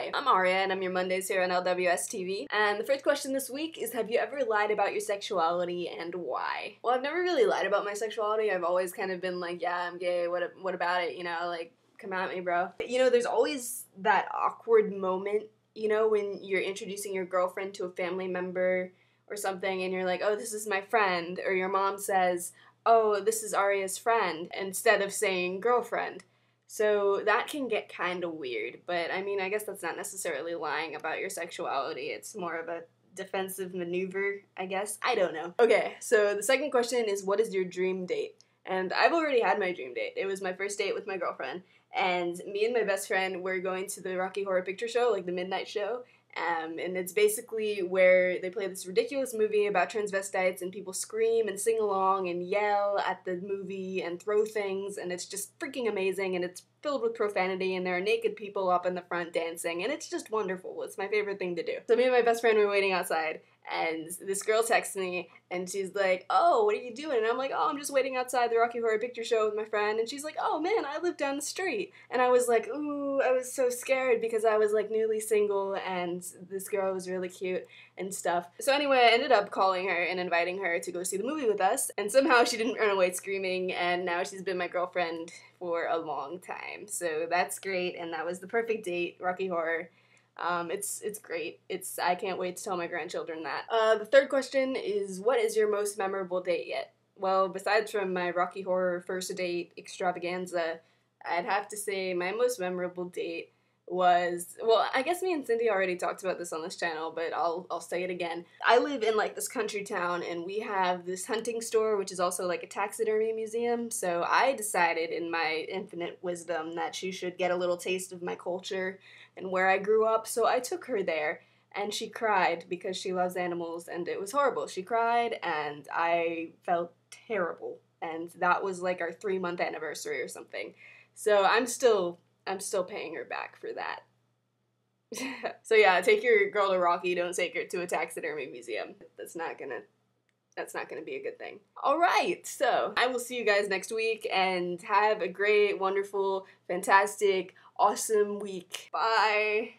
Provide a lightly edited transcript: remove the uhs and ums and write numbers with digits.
Hi, I'm Aria and I'm your Mondays here on LWS TV. And the first question this week is, have you ever lied about your sexuality and why? Well, I've never really lied about my sexuality. I've always kind of been like, yeah, I'm gay, what about it, you know, like, come at me, bro. You know, there's always that awkward moment, you know, when you're introducing your girlfriend to a family member or something and you're like, oh, this is my friend, or your mom says, oh, this is Aria's friend, instead of saying girlfriend. So that can get kind of weird, but I mean, I guess that's not necessarily lying about your sexuality. It's more of a defensive maneuver, I guess. I don't know. Okay, so the second question is, what is your dream date? And I've already had my dream date. It was my first date with my girlfriend, and me and my best friend were going to the Rocky Horror Picture Show, like the midnight show. And it's basically where they play this ridiculous movie about transvestites and people scream and sing along and yell at the movie and throw things, and it's just freaking amazing, and it's filled with profanity, and there are naked people up in the front dancing, and it's just wonderful. It's my favorite thing to do. So me and my best friend were waiting outside, and this girl texts me, and she's like, oh, what are you doing? And I'm like, oh, I'm just waiting outside the Rocky Horror Picture Show with my friend. And she's like, oh man, I live down the street. And I was like, ooh, I was so scared because I was like newly single and this girl was really cute and stuff. So anyway, I ended up calling her and inviting her to go see the movie with us, and somehow she didn't run away screaming, and now she's been my girlfriend for a long time. So that's great, and that was the perfect date, Rocky Horror. It's great. I can't wait to tell my grandchildren that. The third question is, what is your most memorable date yet? Well, besides from my Rocky Horror first date extravaganza, I'd have to say my most memorable date was, well, I guess me and Cindy already talked about this on this channel, but I'll say it again. I live in like this country town, and we have this hunting store, which is also like a taxidermy museum, so I decided in my infinite wisdom that she should get a little taste of my culture and where I grew up, so I took her there, and she cried because she loves animals, and it was horrible. She cried, and I felt terrible, and that was like our 3-month anniversary or something. So I'm still paying her back for that. So yeah, take your girl to Rocky, don't take her to a taxidermy museum. That's not gonna be a good thing. Alright, so I will see you guys next week, and have a great, wonderful, fantastic, awesome week. Bye!